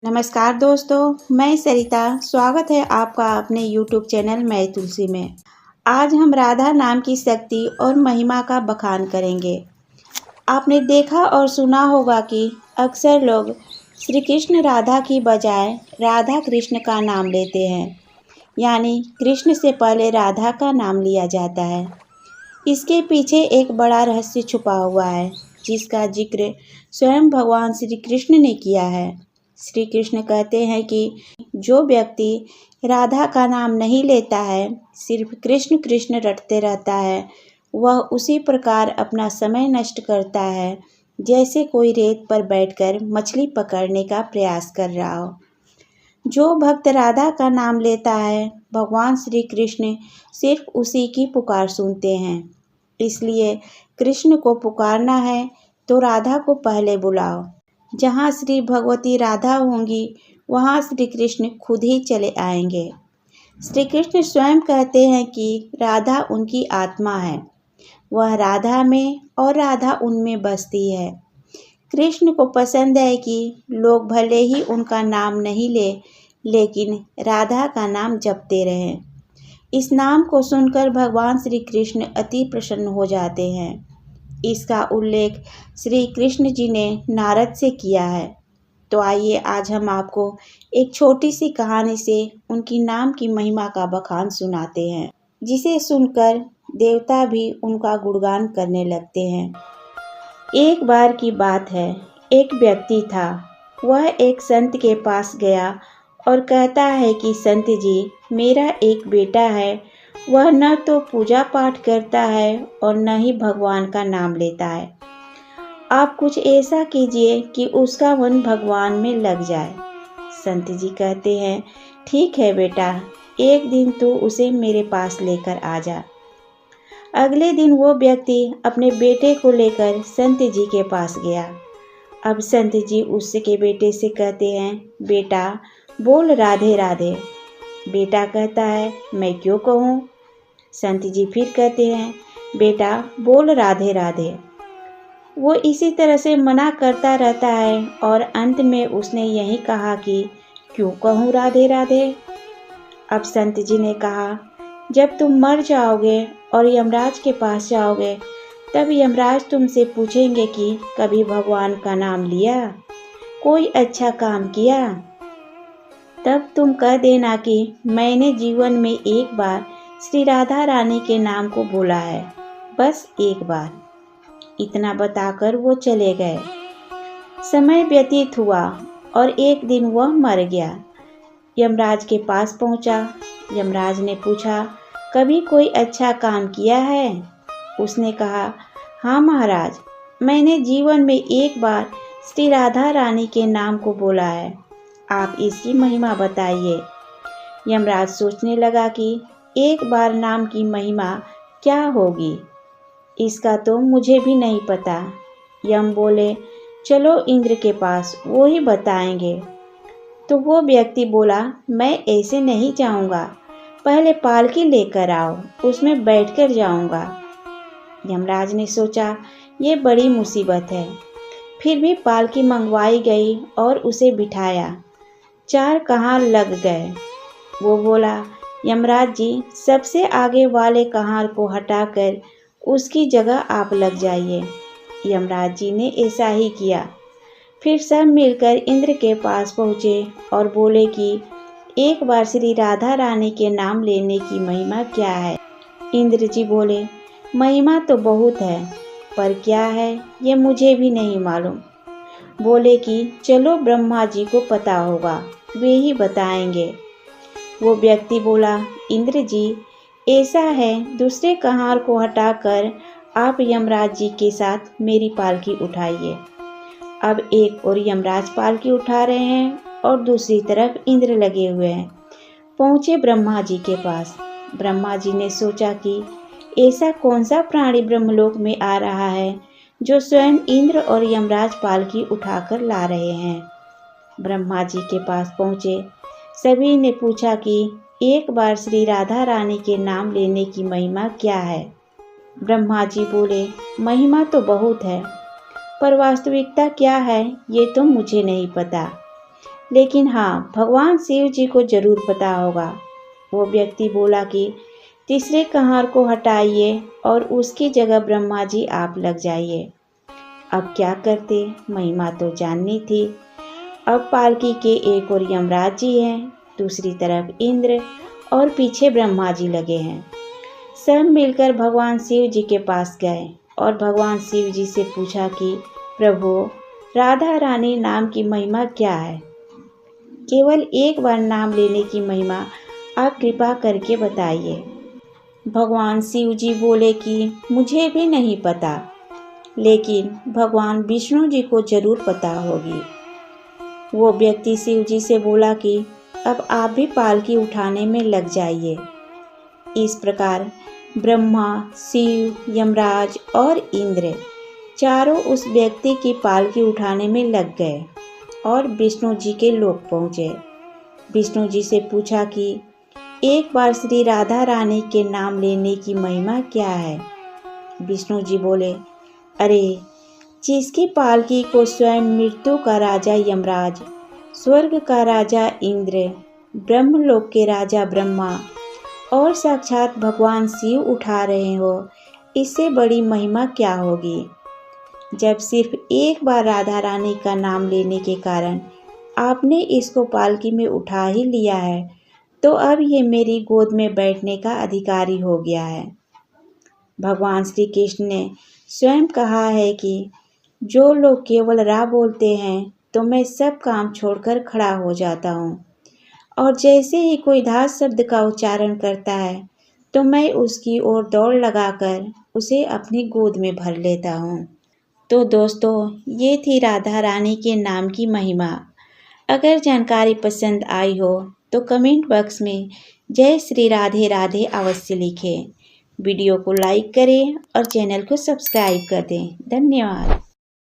नमस्कार दोस्तों, मैं सरिता। स्वागत है आपका अपने YouTube चैनल मैं तुलसी में। आज हम राधा नाम की शक्ति और महिमा का बखान करेंगे। आपने देखा और सुना होगा कि अक्सर लोग श्री कृष्ण राधा की बजाय राधा कृष्ण का नाम लेते हैं, यानी कृष्ण से पहले राधा का नाम लिया जाता है। इसके पीछे एक बड़ा रहस्य छुपा हुआ है, जिसका जिक्र स्वयं भगवान श्री कृष्ण ने किया है। श्री कृष्ण कहते हैं कि जो व्यक्ति राधा का नाम नहीं लेता है, सिर्फ कृष्ण कृष्ण रटते रहता है, वह उसी प्रकार अपना समय नष्ट करता है जैसे कोई रेत पर बैठकर मछली पकड़ने का प्रयास कर रहा हो। जो भक्त राधा का नाम लेता है, भगवान श्री कृष्ण सिर्फ उसी की पुकार सुनते हैं। इसलिए कृष्ण को पुकारना है तो राधा को पहले बुलाओ। जहाँ श्री भगवती राधा होंगी, वहाँ श्री कृष्ण खुद ही चले आएंगे। श्री कृष्ण स्वयं कहते हैं कि राधा उनकी आत्मा है, वह राधा में और राधा उनमें बसती है। कृष्ण को पसंद है कि लोग भले ही उनका नाम नहीं ले, लेकिन राधा का नाम जपते रहें। इस नाम को सुनकर भगवान श्री कृष्ण अति प्रसन्न हो जाते हैं। इसका उल्लेख श्री कृष्ण जी ने नारद से किया है। तो आइए आज हम आपको एक छोटी सी कहानी से उनकी नाम की महिमा का बखान सुनाते हैं, जिसे सुनकर देवता भी उनका गुणगान करने लगते हैं। एक बार की बात है, एक व्यक्ति था। वह एक संत के पास गया और कहता है कि संत जी, मेरा एक बेटा है, वह न तो पूजा पाठ करता है और न ही भगवान का नाम लेता है। आप कुछ ऐसा कीजिए कि उसका मन भगवान में लग जाए। संत जी कहते हैं, ठीक है बेटा, एक दिन तू उसे मेरे पास लेकर आ जा। अगले दिन वो व्यक्ति अपने बेटे को लेकर संत जी के पास गया। अब संत जी उसके बेटे से कहते हैं, बेटा बोल राधे राधे। बेटा कहता है, मैं क्यों कहूँ। संत जी फिर कहते हैं, बेटा बोल राधे राधे। वो इसी तरह से मना करता रहता है और अंत में उसने यही कहा कि क्यों कहूँ राधे राधे। अब संत जी ने कहा, जब तुम मर जाओगे और यमराज के पास जाओगे, तब यमराज तुमसे पूछेंगे कि कभी भगवान का नाम लिया, कोई अच्छा काम किया। तब तुम कह देना कि मैंने जीवन में एक बार श्री राधा रानी के नाम को बोला है, बस एक बार। इतना बताकर वो चले गए। समय व्यतीत हुआ और एक दिन वह मर गया। यमराज के पास पहुंचा। यमराज ने पूछा, कभी कोई अच्छा काम किया है। उसने कहा, हाँ महाराज, मैंने जीवन में एक बार श्री राधा रानी के नाम को बोला है, आप इसकी महिमा बताइए। यमराज सोचने लगा कि एक बार नाम की महिमा क्या होगी, इसका तो मुझे भी नहीं पता। यम बोले, चलो इंद्र के पास, वो ही बताएंगे। तो वो व्यक्ति बोला, मैं ऐसे नहीं जाऊंगा, पहले पालकी लेकर आओ, उसमें बैठकर जाऊंगा। यमराज ने सोचा, ये बड़ी मुसीबत है। फिर भी पालकी मंगवाई गई और उसे बिठाया। 4 कहार लग गए। वो बोला, यमराज जी, सबसे आगे वाले कहार को हटाकर उसकी जगह आप लग जाइए। यमराज जी ने ऐसा ही किया। फिर सब मिलकर इंद्र के पास पहुँचे और बोले कि एक बार श्री राधा रानी के नाम लेने की महिमा क्या है। इंद्र जी बोले, महिमा तो बहुत है, पर क्या है ये मुझे भी नहीं मालूम। बोले कि चलो ब्रह्मा जी को पता होगा, वे ही बताएंगे। वो व्यक्ति बोला, इंद्र जी, ऐसा है, दूसरे कहार को हटाकर आप यमराज जी के साथ मेरी पालकी उठाइए। अब एक और यमराज पालकी उठा रहे हैं और दूसरी तरफ इंद्र लगे हुए हैं। पहुँचे ब्रह्मा जी के पास। ब्रह्मा जी ने सोचा कि ऐसा कौन सा प्राणी ब्रह्मलोक में आ रहा है जो स्वयं इंद्र और यमराज पालकी उठाकर ला रहे हैं। ब्रह्मा जी के पास पहुँचे। सभी ने पूछा कि एक बार श्री राधा रानी के नाम लेने की महिमा क्या है। ब्रह्मा जी बोले, महिमा तो बहुत है, पर वास्तविकता क्या है ये तो मुझे नहीं पता। लेकिन हाँ, भगवान शिव जी को जरूर पता होगा। वो व्यक्ति बोला कि तीसरे कहार को हटाइए और उसकी जगह ब्रह्मा जी आप लग जाइए। अब क्या करते, महिमा तो जाननी थी। अब पालकी के एक और यमराज जी हैं, दूसरी तरफ इंद्र और पीछे ब्रह्मा जी लगे हैं। सब मिलकर भगवान शिव जी के पास गए और भगवान शिव जी से पूछा कि प्रभु, राधा रानी नाम की महिमा क्या है? केवल एक बार नाम लेने की महिमा आप कृपा करके बताइए। भगवान शिव जी बोले कि मुझे भी नहीं पता, लेकिन भगवान विष्णु जी को जरूर पता होगी। वो व्यक्ति शिव जी से बोला कि अब आप भी पालकी उठाने में लग जाइए। इस प्रकार ब्रह्मा, शिव, यमराज और इंद्र चारों उस व्यक्ति की पालकी उठाने में लग गए और विष्णु जी के लोक पहुँचे। विष्णु जी से पूछा कि एक बार श्री राधा रानी के नाम लेने की महिमा क्या है? विष्णु जी बोले, अरे, जिसकी पालकी को स्वयं मृत्यु का राजा यमराज, स्वर्ग का राजा इंद्र, ब्रह्मलोक के राजा ब्रह्मा और साक्षात भगवान शिव उठा रहे हो, इससे बड़ी महिमा क्या होगी? जब सिर्फ एक बार राधा रानी का नाम लेने के कारण आपने इसको पालकी में उठा ही लिया है, तो अब ये मेरी गोद में बैठने का अधिकारी हो गया है। भगवान श्री कृष्ण ने स्वयं कहा है कि जो लोग केवल रा बोलते हैं तो मैं सब काम छोड़कर खड़ा हो जाता हूँ, और जैसे ही कोई धा शब्द का उच्चारण करता है तो मैं उसकी ओर दौड़ लगाकर उसे अपनी गोद में भर लेता हूँ। तो दोस्तों, ये थी राधा रानी के नाम की महिमा। अगर जानकारी पसंद आई हो तो कमेंट बॉक्स में जय श्री राधे राधे अवश्य लिखें। वीडियो को लाइक करें और चैनल को सब्सक्राइब कर दें। धन्यवाद।